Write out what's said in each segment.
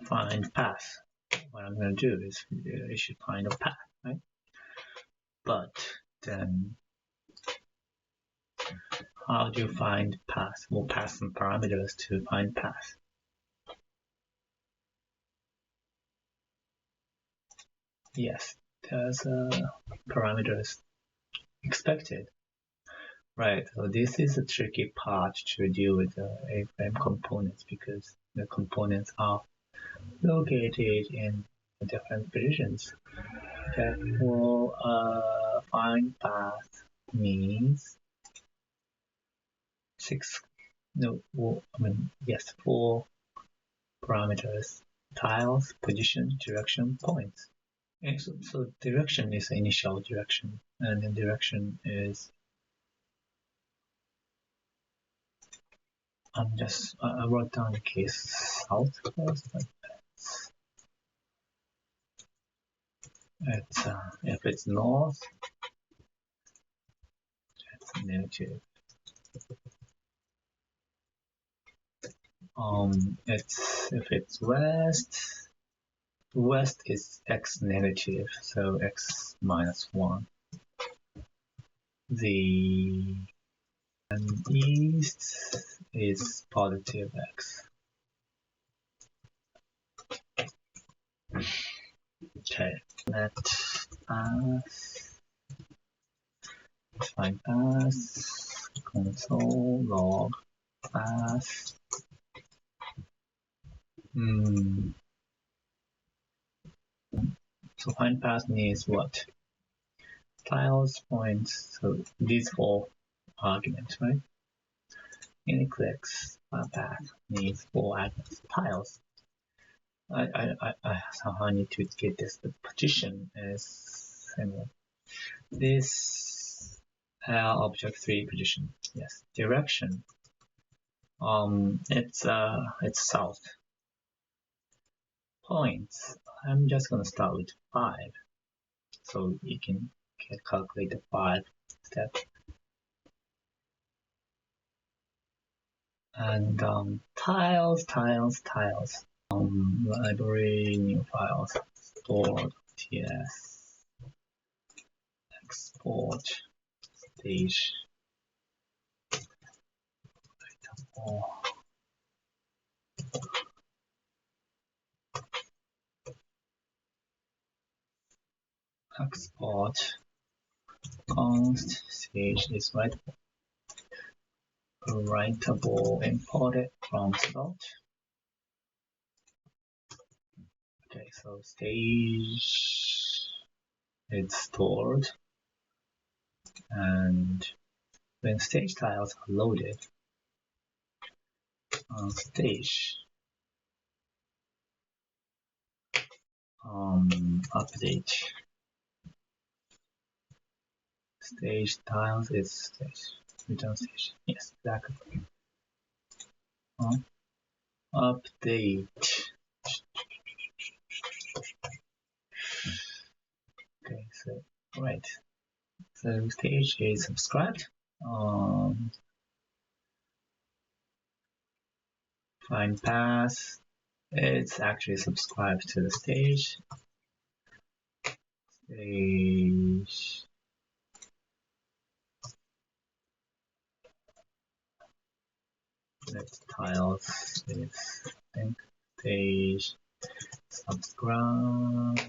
find path. What I'm going to do is it should find a path, right? But then how do you find path? We'll pass some parameters to find path. Yes, there's parameters expected. Right, so this is a tricky part to deal with the A-frame components because the components are located in different positions. Therefore, find path means four parameters: tiles, position, direction, points. And so direction is the initial direction, and the direction is I wrote down the case south first, like it's if it's north, it's negative. If it's west is x negative, so x minus 1. And east is positive x. Okay, let path, find path, console log path. So find path means what? Tiles, points, so these 4 arguments, right? Any clicks, path needs 4 arguments. Tiles. I somehow need to get this. The position is similar. This object 3 position. Yes. Direction. It's south. Points. I'm just gonna start with 5, so you can calculate the 5 steps. And tiles. Library, new files, stored, ts, export, stage, export, const, stage is writable, imported from Svelte. Okay, so stage is stored, and when stage tiles are loaded on stage, update stage tiles is stage, return stage. Yes, exactly. Update. Okay, so right. So stage is subscribed. Find path. It's actually subscribed to the stage. Stage. Let's tiles is stage subscribe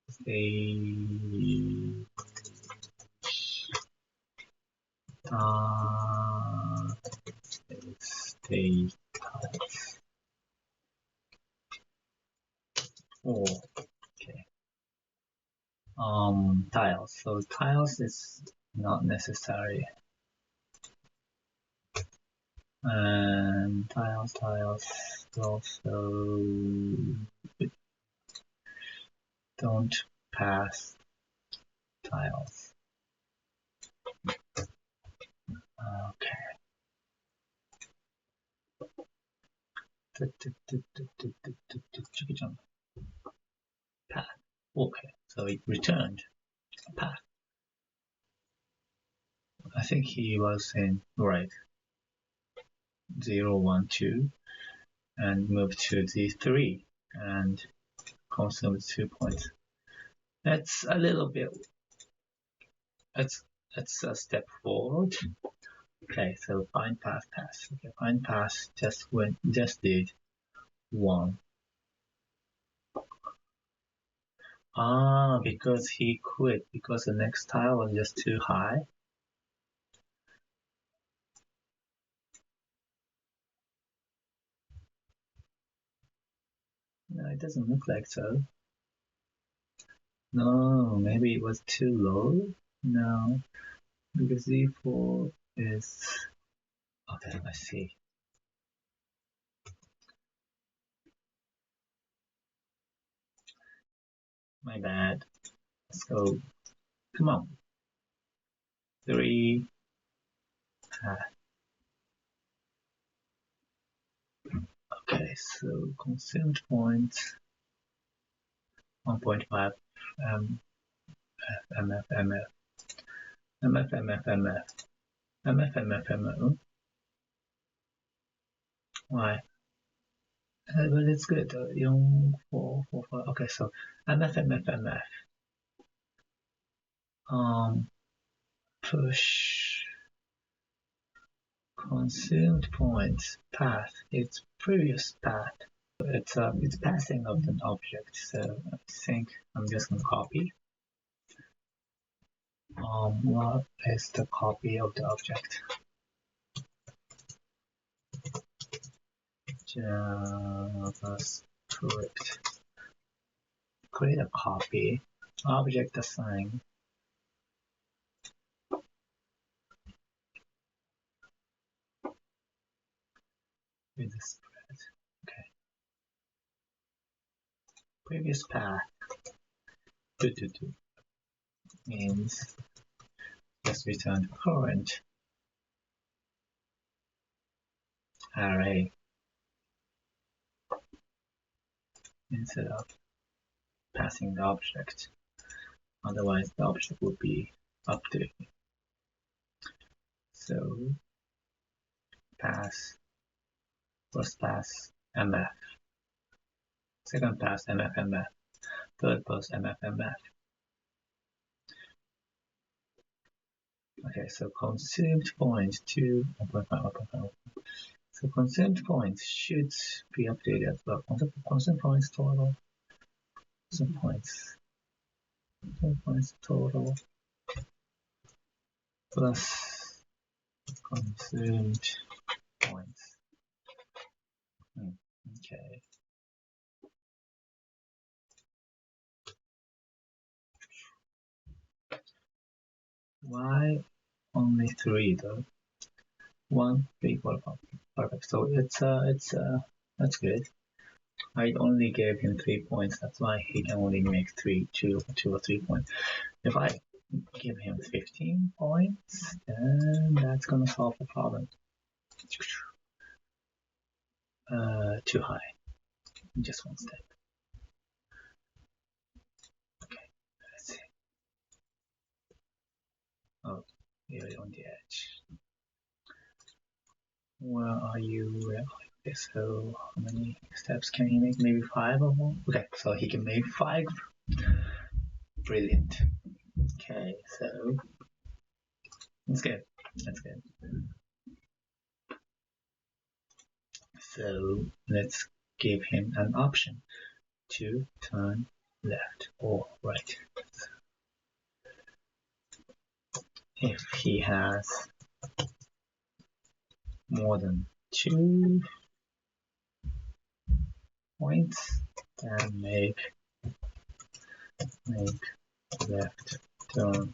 stage stage tiles. Oh, okay. Tiles. So tiles is not necessary. And tiles also don't pass tiles. Okay. Path. Okay, so it returned a path. I think he was in right 0, 1, 2. and move to D3 and consume 2 points. That's a little bit, that's a step forward. Okay, so find pass. Okay, find pass just did 1. Because he quit because the next tile was just too high. No, it doesn't look like so. No, maybe it was too low. No, because Z4 is okay. I see. My bad. Let's go. Come on. 3. Okay, so consumed points 1.5 MF. Why? But it's good. 4. Okay, so MF. Push consumed points path its previous path. It's passing of an object. So I think I'm just gonna copy. What is the copy of the object? JavaScript. Create a copy. Object assign. With the spread. Okay. Previous path. Means just return current array instead of passing the object. Otherwise, the object would be updated. So pass, first pass MF, second pass MF, third pass MF. Okay, so consumed points to 1.5. So consumed points should be updated as well. Consumed points total. Consumed points total plus consumed points. Okay. Why only 3 though? 1, 3, 4, 5. Perfect. So that's good. I only gave him 3 points. That's why he can only make 2 or 3 points. If I give him 15 points, then that's gonna solve the problem. Too high. Just one step. Okay, let's see. Oh, you're on the edge. Where are you? Okay, so how many steps can he make? Maybe 5 or more? Okay, so he can make 5. Brilliant. Okay, so that's good. So let's give him an option to turn left or right. If he has more than 2 points, then make left turn.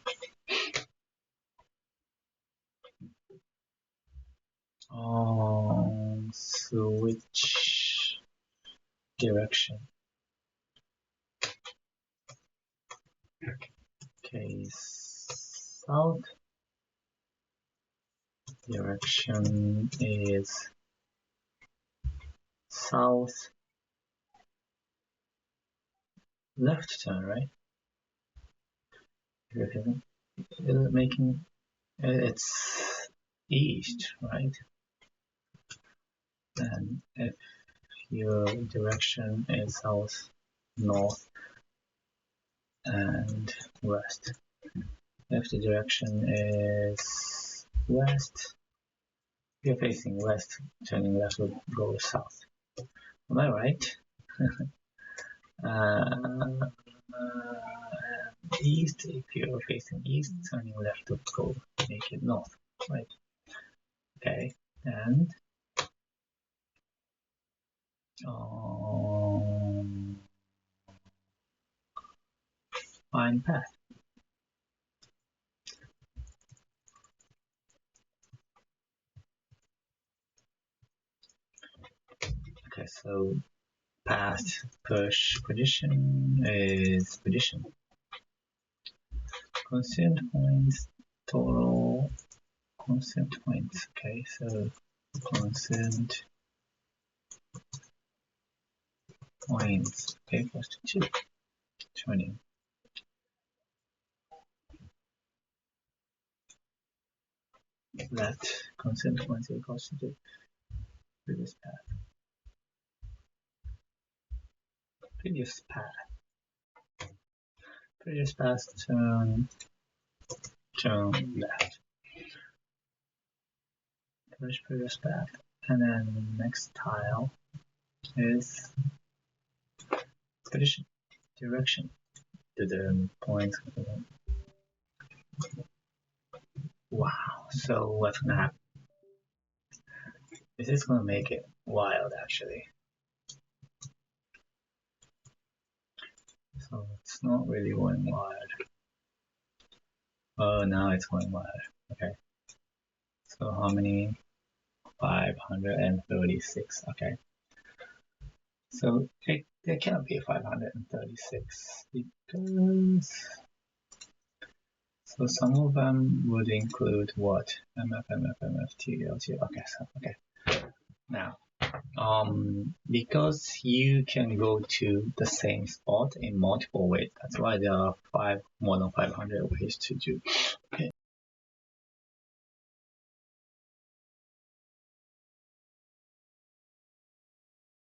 Switch direction. Okay, south direction is south left turn, right? Making it's east, right? And if your direction is south, north, and west. If the direction is west, if you're facing west, turning left will go south. Am I right? East, if you're facing east, turning left will go make it north, right? Okay, and find path. Okay, so path push position is position. Consumed points total consumed points. Okay, so consumed points equals to 2. 20. Let consumed points equals to 2. Previous path. Previous path. Previous path turn left. First previous path, and then next tile is position, direction to the point. Wow, so what's gonna happen? This is gonna make it wild actually. So it's not really going wild. Oh, now it's going wild. Okay. So how many? 536. Okay. So there cannot be 536 because so some of them would include what? MF, TLT. Okay, so okay. Now, because you can go to the same spot in multiple ways. That's why there are more than 500 ways to do. Okay.